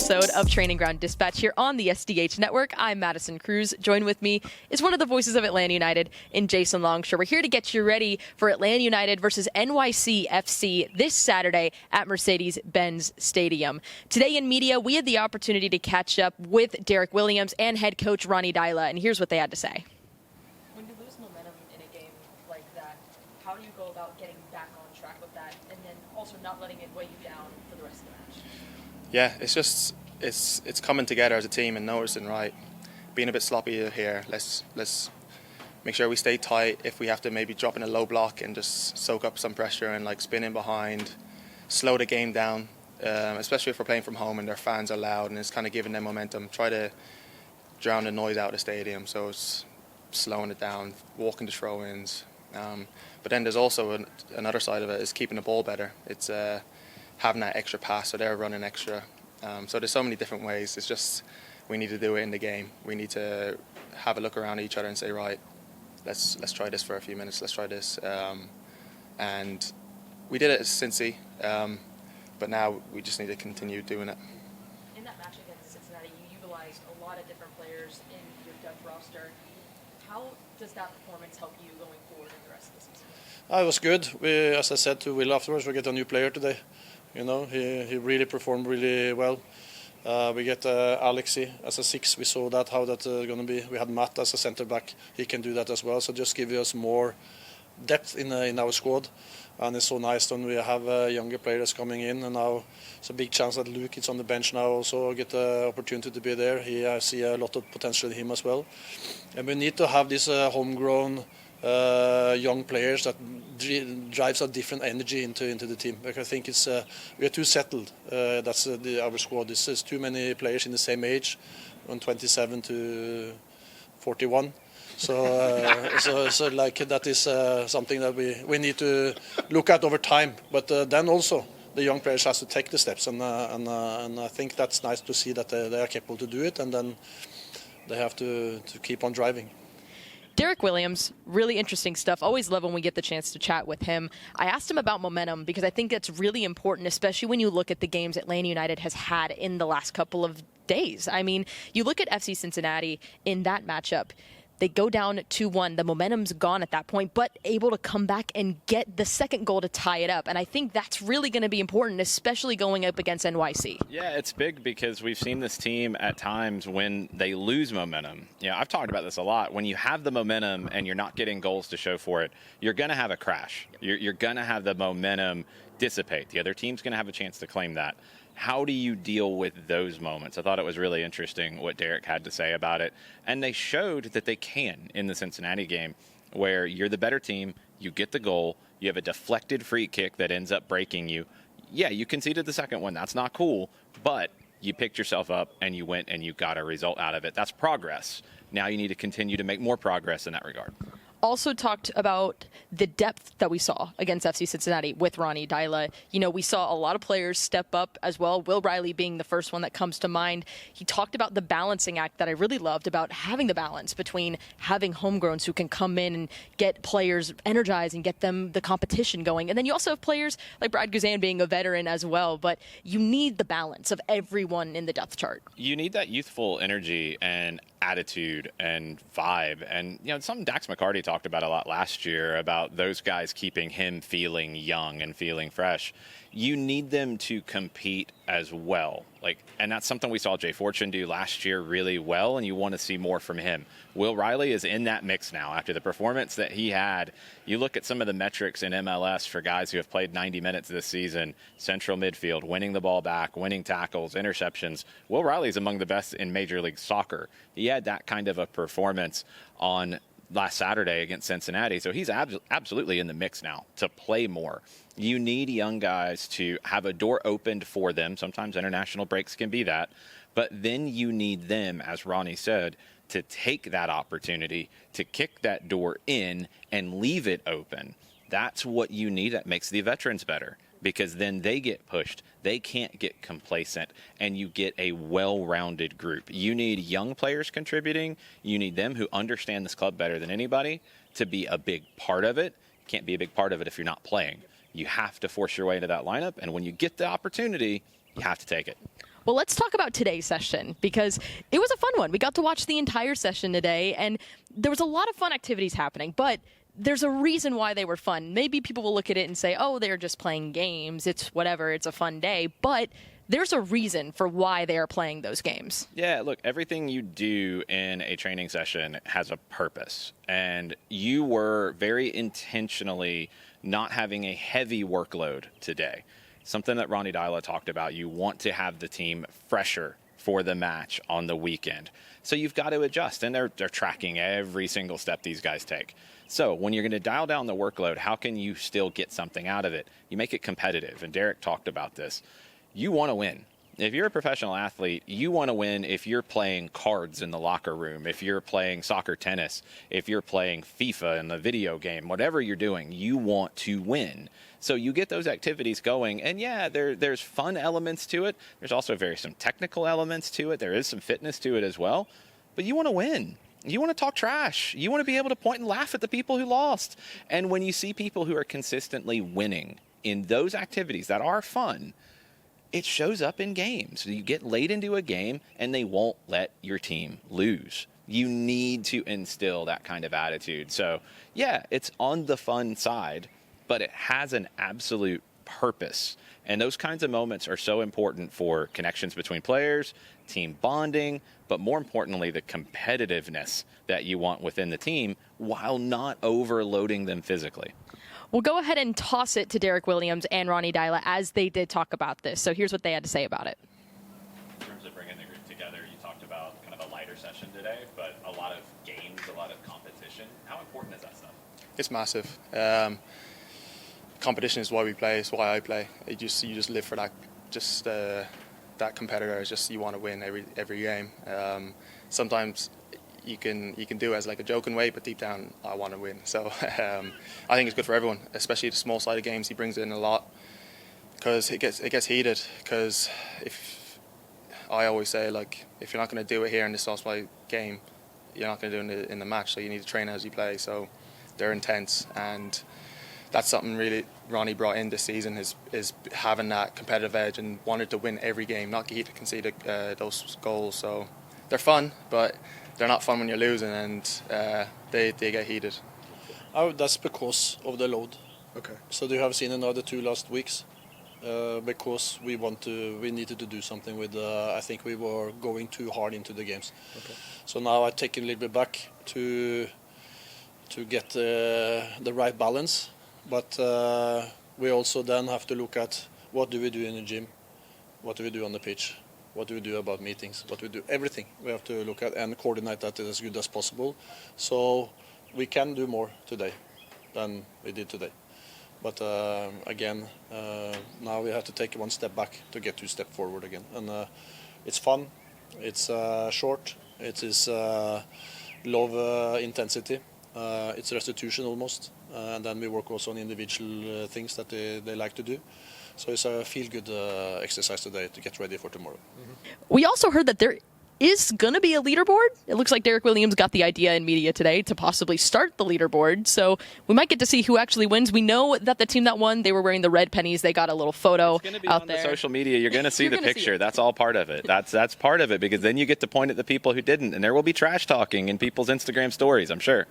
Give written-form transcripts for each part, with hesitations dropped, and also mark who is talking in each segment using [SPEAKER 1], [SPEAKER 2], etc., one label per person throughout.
[SPEAKER 1] episode of Training Ground Dispatch here on the SDH Network. I'm Madison Cruz. Joined with me is one of the voices of Atlanta United in Jason Longshore. We're here to get you ready for Atlanta United versus NYCFC this Saturday at Mercedes-Benz Stadium. Today in media, we had the opportunity to catch up with Derrick Williams and head coach Ronny Deila, and here's what they had to say. When you lose momentum in a game like that, how do you go about getting back on track with that and then also not letting it weigh you down for the rest of the match?
[SPEAKER 2] Yeah, it's just it's coming together as a team and noticing, right, being a bit sloppy here. Let's make sure we stay tight. If we have to maybe drop in a low block and just soak up some pressure and like spin in behind, slow the game down, especially if we're playing from home and their fans are loud and it's kind of giving them momentum. Try to drown the noise out of the stadium, so it's slowing it down, walking the throw-ins. But then there's also another side of it is keeping the ball better. It's having that extra pass, so they're running extra. So there's so many different ways. It's just we need to do it in the game. We need to have a look around at each other and say, right, let's try this for a few minutes. Let's try this. And we did it at Cincy, but now we just need to continue doing it.
[SPEAKER 1] In that match against Cincinnati, you utilized a lot of different players in your depth roster. How does that performance help you going forward in the rest of the season?
[SPEAKER 3] It was good. As I said to Will afterwards, we get a new player today. You know, he really performed really well. We get Alexi as a 6. We saw that how that's going to be. We had Matt as a centre back. He can do that as well. So just give us more depth in our squad. And it's so nice when we have younger players coming in. And now it's a big chance that Luke is on the bench now also get the opportunity to be there. I see a lot of potential in him as well. And we need to have this homegrown young players that drives a different energy into the team. Because I think it's we are too settled. That's our squad. There's too many players in the same age, from 27 to 41. So like that is something that we need to look at over time. But then also the young players has to take the steps, and I think that's nice to see that they are capable to do it, and then they have to keep on driving.
[SPEAKER 1] Derrick Williams, really interesting stuff. Always love when we get the chance to chat with him. I asked him about momentum because I think that's really important, especially when you look at the games Atlanta United has had in the last couple of days. I mean, you look at FC Cincinnati in that matchup. They go down 2-1. The momentum's gone at that point, but able to come back and get the second goal to tie it up. And I think that's really going to be important, especially going up against NYC.
[SPEAKER 4] Yeah, it's big because we've seen this team at times when they lose momentum. Yeah, I've talked about this a lot. When you have the momentum and you're not getting goals to show for it, you're going to have a crash. You're going to have the momentum dissipate. The other team's going to have a chance to claim that. How do you deal with those moments? I thought it was really interesting what Derrick had to say about it. And they showed that they can in the Cincinnati game, where you're the better team, you get the goal, you have a deflected free kick that ends up breaking you. Yeah, you conceded the second one. That's not cool. But you picked yourself up and you went and you got a result out of it. That's progress. Now you need to continue to make more progress in that regard.
[SPEAKER 1] Also talked about the depth that we saw against FC Cincinnati with Ronny Deila. You know, we saw a lot of players step up as well, Will Riley being the first one that comes to mind. He talked about the balancing act that I really loved about having the balance between having homegrowns who can come in and get players energized and get them the competition going. And then you also have players like Brad Guzan being a veteran as well, but you need the balance of everyone in the depth chart.
[SPEAKER 4] You need that youthful energy and attitude and vibe. And, you know, something Dax McCarty talked about a lot last year about those guys keeping him feeling young and feeling fresh. You need them to compete as well. And that's something we saw Jay Fortune do last year really well, and you want to see more from him. Will Riley is in that mix now after the performance that he had. You look at some of the metrics in MLS for guys who have played 90 minutes this season, central midfield, winning the ball back, winning tackles, interceptions. Will Riley is among the best in Major League Soccer. He had that kind of a performance on last Saturday against Cincinnati. So he's absolutely in the mix now to play more. You need young guys to have a door opened for them. Sometimes international breaks can be that. But then you need them, as Ronny said, to take that opportunity, to kick that door in and leave it open. That's what you need. That makes the veterans better, because then they get pushed. They can't get complacent, and you get a well-rounded group. You need young players contributing. You need them who understand this club better than anybody to be a big part of it. You can't be a big part of it if you're not playing. You have to force your way into that lineup, and when you get the opportunity, you have to take it.
[SPEAKER 1] Well, let's talk about today's session because it was a fun one. We got to watch the entire session today, and there was a lot of fun activities happening, but there's a reason why they were fun. Maybe people will look at it and say, oh, they're just playing games. It's whatever. It's a fun day. But there's a reason for why they are playing those games.
[SPEAKER 4] Yeah, look, everything you do in a training session has a purpose. And you were very intentionally not having a heavy workload today. Something that Ronny Deila talked about. You want to have the team fresher for the match on the weekend. So you've got to adjust. And they're tracking every single step these guys take. So when you're going to dial down the workload, how can you still get something out of it? You make it competitive. And Derrick talked about this. You want to win. If you're a professional athlete, you want to win if you're playing cards in the locker room, if you're playing soccer, tennis, if you're playing FIFA in the video game, whatever you're doing, you want to win. So you get those activities going. And yeah, there's fun elements to it. There's also some technical elements to it. There is some fitness to it as well. But you want to win. You want to talk trash. You want to be able to point and laugh at the people who lost. And when you see people who are consistently winning in those activities that are fun, it shows up in games. You get late into a game and they won't let your team lose. You need to instill that kind of attitude. So yeah, it's on the fun side, but it has an absolute purpose. And those kinds of moments are so important for connections between players, team bonding, but more importantly, the competitiveness that you want within the team while not overloading them physically.
[SPEAKER 1] We'll go ahead and toss it to Derrick Williams and Ronny Deila as they did talk about this. So here's what they had to say about it.
[SPEAKER 4] In terms of bringing the group together, you talked about kind of a lighter session today, but a lot of games, a lot of competition. How important is that stuff?
[SPEAKER 2] It's massive. Competition is why we play. It's why I play. You just live for that. Just that competitor. It's just you want to win every game. Sometimes you can do it as like a joking way, but deep down I want to win. So I think it's good for everyone, especially the small sided games. He brings it in a lot because it gets heated. Because if I always say, like, if you're not going to do it here in this small sided game, you're not going to do it in the match. So you need to train as you play. So they're intense, and that's something really Ronny brought in this season is having that competitive edge and wanted to win every game, not concede those goals. So they're fun, but they're not fun when you're losing, and they get heated.
[SPEAKER 3] Oh, that's because of the load.
[SPEAKER 2] Okay.
[SPEAKER 3] So you have seen another 2 last weeks because we needed to do something with. I think we were going too hard into the games.
[SPEAKER 2] Okay.
[SPEAKER 3] So now I take a little bit back to get the right balance, but we also then have to look at what do we do in the gym, what do we do on the pitch. What do we do about meetings? What do we do? Everything we have to look at and coordinate that as good as possible. So we can do more today than we did today. But again, now we have to take 1 step back to get 2 steps forward again. And it's fun. It's short. It is low intensity. It's restitution almost. And then we work also on individual things that they like to do. So it's a feel-good exercise today to get ready for tomorrow.
[SPEAKER 1] We also heard that there is going to be a leaderboard. It looks like Derrick Williams got the idea in media today to possibly start the leaderboard. So we might get to see who actually wins. We know that the team that won, they were wearing the red pennies. They got a little photo
[SPEAKER 4] It's going to be
[SPEAKER 1] out
[SPEAKER 4] on
[SPEAKER 1] there.
[SPEAKER 4] the social media. You're going to see the picture.
[SPEAKER 1] See
[SPEAKER 4] That's all part of it. That's part of it, because then you get to point at the people who didn't, and there will be trash talking in people's Instagram stories, I'm sure.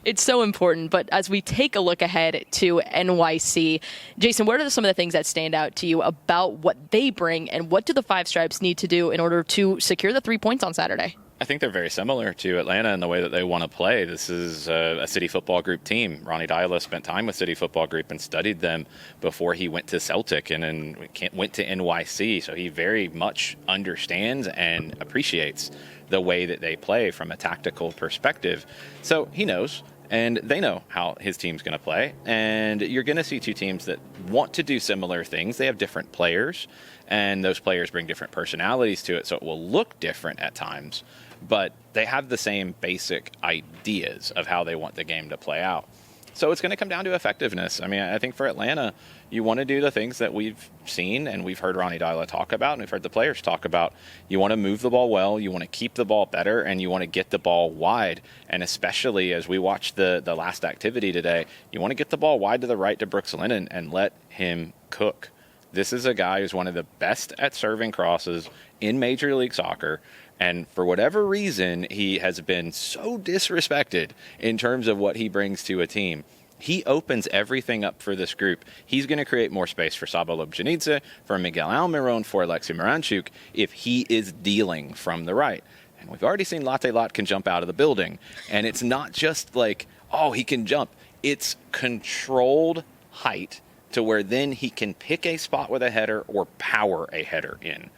[SPEAKER 1] It's so important. But as we take a look ahead to NYC, Jason, what are some of the things that stand out to you about what they bring, and what do the Five Stripes need to do in order to secure the 3 points on Saturday?
[SPEAKER 4] I think they're very similar to Atlanta in the way that they want to play. This is a City Football Group team. Ronny Deila spent time with City Football Group and studied them before he went to Celtic and then went to NYC. So he very much understands and appreciates the way that they play from a tactical perspective. So he knows, and they know how his team's going to play. And you're going to see two teams that want to do similar things. They have different players, and those players bring different personalities to it, so it will look different at times. But they have the same basic ideas of how they want the game to play out. So it's going to come down to effectiveness. I mean, I think for Atlanta, you want to do the things that we've seen and we've heard Ronny Deila talk about and we've heard the players talk about. You want to move the ball well, you want to keep the ball better, and you want to get the ball wide. And especially as we watch the last activity today, you want to get the ball wide to the right to Brooks Lennon and let him cook. This is a guy who's one of the best at serving crosses in Major League Soccer. And for whatever reason, he has been so disrespected in terms of what he brings to a team. He opens everything up for this group. He's going to create more space for Sabo Lobjanidze, for Miguel Almiron, for Alexei Miranchuk, if he is dealing from the right. And we've already seen Latte Lot can jump out of the building. And it's not just like, oh, he can jump. It's controlled height to where then he can pick a spot with a header or power a header in.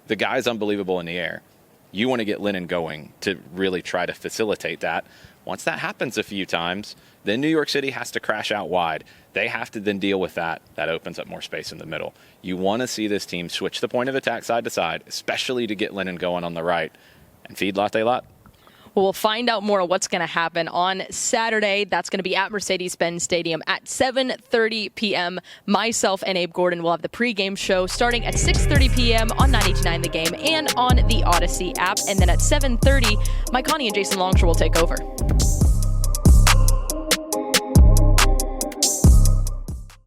[SPEAKER 4] The guy's unbelievable in the air. You want to get Lennon going to really try to facilitate that. Once that happens a few times, then New York City has to crash out wide. They have to then deal with that. That opens up more space in the middle. You want to see this team switch the point of attack side to side, especially to get Lennon going on the right and feed Latte Lot.
[SPEAKER 1] Well, we'll find out more of what's going to happen on Saturday. That's going to be at Mercedes-Benz Stadium at 7:30 p.m. Myself and Abe Gordon will have the pregame show starting at 6:30 p.m. on 92.9 The Game and on the Odyssey app. And then at 7:30, Mike Connie and Jason Longshore will take over.